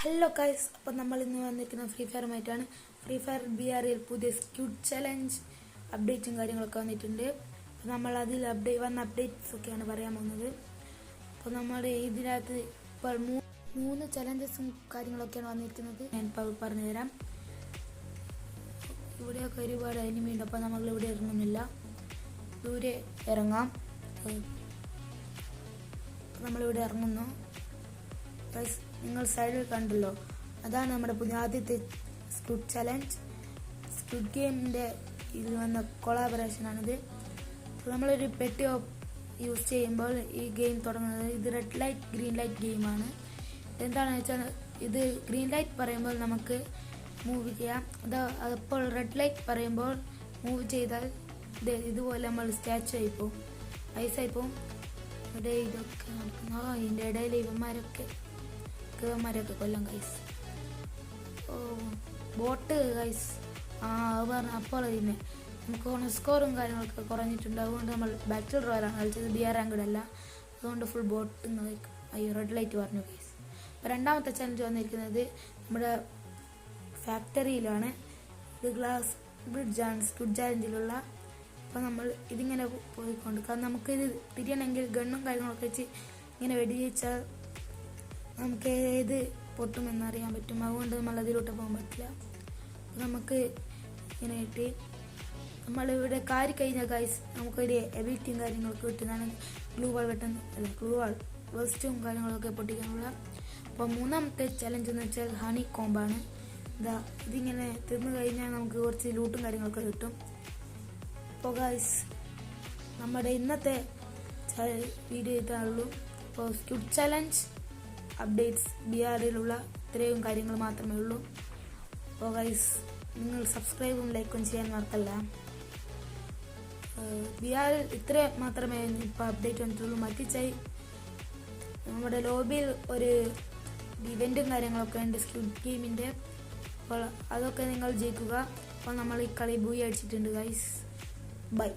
Hello guys, അപ്പം നമ്മൾ ഇന്ന് വന്നിരിക്കുന്ന ഫ്രീ ഫയറുമായിട്ടാണ്. ഫ്രീ ഫയർ BRL പുതിയ സ്ക്യൂഡ് ചലഞ്ച് അപ്ഡേറ്റും കാര്യങ്ങളൊക്കെ വന്നിട്ടുണ്ട്. അപ്പോൾ നമ്മൾ അതിൽ വന്ന അപ്ഡേറ്റ്സ് ഒക്കെയാണ് പറയാൻ പോകുന്നത്. അപ്പോൾ നമ്മുടെ ഇതിനകത്ത് ഇപ്പോൾ മൂന്ന് ചലഞ്ചസും കാര്യങ്ങളൊക്കെയാണ് വന്നിരിക്കുന്നത്. ഞാൻ ഇപ്പോൾ പറഞ്ഞു തരാം. ഇവിടെയൊക്കെ ഒരുപാട് എനിമി ഉണ്ട്. അപ്പോൾ നമ്മൾ ഇവിടെ ഇറങ്ങുന്നില്ല, ദൂരെ ഇറങ്ങാം. നമ്മളിവിടെ ഇറങ്ങുന്നു. നിങ്ങൾ സൈഡിൽ കണ്ടല്ലോ, അതാണ് നമ്മുടെ പുതിയ ആദ്യത്തെ സ്ക്യൂഡ് ചലഞ്ച്. സ്ക്യൂഡ് ഗെയിമിൻ്റെ ഇതിൽ വന്ന കൊളാബറേഷനാണിത്. നമ്മളൊരു പെട്ടി യൂസ് ചെയ്യുമ്പോൾ ഈ ഗെയിം തുടങ്ങുന്നത് ഇത് റെഡ് ലൈറ്റ് ഗ്രീൻ ലൈറ്റ് ഗെയിമാണ്. എന്താണെന്ന് വെച്ചാൽ ഇത് ഗ്രീൻ ലൈറ്റ് പറയുമ്പോൾ നമുക്ക് മൂവ് ചെയ്യാം. അപ്പോൾ റെഡ് ലൈറ്റ് പറയുമ്പോൾ മൂവ് ചെയ്താൽ ഇതുപോലെ നമ്മൾ സ്റ്റാച്ചു ആയിപ്പോവും, ഐസായിപ്പോവും. ഇവിടെ ഇതൊക്കെ നടക്കുന്നു. ഇതിൻ്റെ ഇടയിൽ ഇവന്മാരൊക്കെ കൊല്ലം ഗൈസ്. Boat guys. പറഞ്ഞ അപ്പോൾ ഇതിനെ നമുക്ക് സ്കോറും കാര്യങ്ങളൊക്കെ കുറഞ്ഞിട്ടുണ്ട്. അതുകൊണ്ട് നമ്മൾ ബാറ്റിൽ റോയലാണ് കളിച്ചത്, BR റാങ്കഡ് അല്ല. അതുകൊണ്ട് ഫുൾ ബോട്ട് റെഡ് ലൈറ്റ് പറഞ്ഞു ഗൈസ്. അപ്പോൾ രണ്ടാമത്തെ ചലഞ്ച് വന്നിരിക്കുന്നത് നമ്മുടെ ഫാക്ടറിയിലാണ്. ഇത് ഗ്ലാസ് ബ്രിഡ്ജാണ് സ്ക്യൂഡ് ചലഞ്ചിലുള്ള. അപ്പോൾ നമ്മൾ ഇതിങ്ങനെ പോയിക്കൊണ്ട്, കാരണം നമുക്കിത് തിരിയണമെങ്കിൽ ഗണ്ണും കാര്യങ്ങളൊക്കെ വെച്ച് ഇങ്ങനെ വെടിവെച്ചാൽ നമുക്ക് ഏത് പൊട്ടുമെന്നറിയാൻ പറ്റും. അതുകൊണ്ട് നമ്മൾ അതിലോട്ട് പോകാൻ പറ്റില്ല. നമുക്ക് ഇങ്ങനെ കിട്ടി നമ്മളിവിടെ കാരി കഴിഞ്ഞാൽ ഗൈസ് നമുക്കൊരു എബിലിറ്റിയും കാര്യങ്ങളൊക്കെ കിട്ടുന്നതാണ്. ഗ്ലൂ വാൾ ഗ്ലൂ വാൾ വെസ്റ്റും കാര്യങ്ങളൊക്കെ പൊട്ടിക്കാനുള്ള. അപ്പോൾ മൂന്നാമത്തെ ചലഞ്ച് എന്ന് വെച്ചാൽ ഹണി കോമ്പാണ്. ഇതിങ്ങനെ തിന്നു കഴിഞ്ഞാൽ നമുക്ക് കുറച്ച് ലൂട്ടും കാര്യങ്ങളൊക്കെ കിട്ടും. അപ്പോൾ ഗൈസ് നമ്മുടെ ഇന്നത്തെ വീഡിയോ ഇതാണുള്ളൂ. അപ്പോൾ സ്ക്യൂഡ് ചലഞ്ച് അപ്ഡേറ്റ്സ് BRലുള്ള ഇത്രയും കാര്യങ്ങൾ മാത്രമേ ഉള്ളൂ. അപ്പോൾ ഗൈസ് നിങ്ങൾ സബ്സ്ക്രൈബും ലൈക്കും ചെയ്യാൻ മറക്കല്ല. BRL ഇത്ര മാത്രമേ ഇപ്പോൾ അപ്ഡേറ്റ് വന്നിട്ടുള്ളൂ. മറ്റിച്ചായി നമ്മുടെ ലോബിയിൽ ഒരു ഇവൻറ്റും കാര്യങ്ങളൊക്കെ ഉണ്ട് സ്ക്യൂഡ് ഗെയിമിൻ്റെ. അപ്പോൾ അതൊക്കെ നിങ്ങൾ ജയിക്കുക. അപ്പോൾ നമ്മൾ ഈ കളി ബൂയി അടിച്ചിട്ടുണ്ട് ഗൈസ്. ബൈ.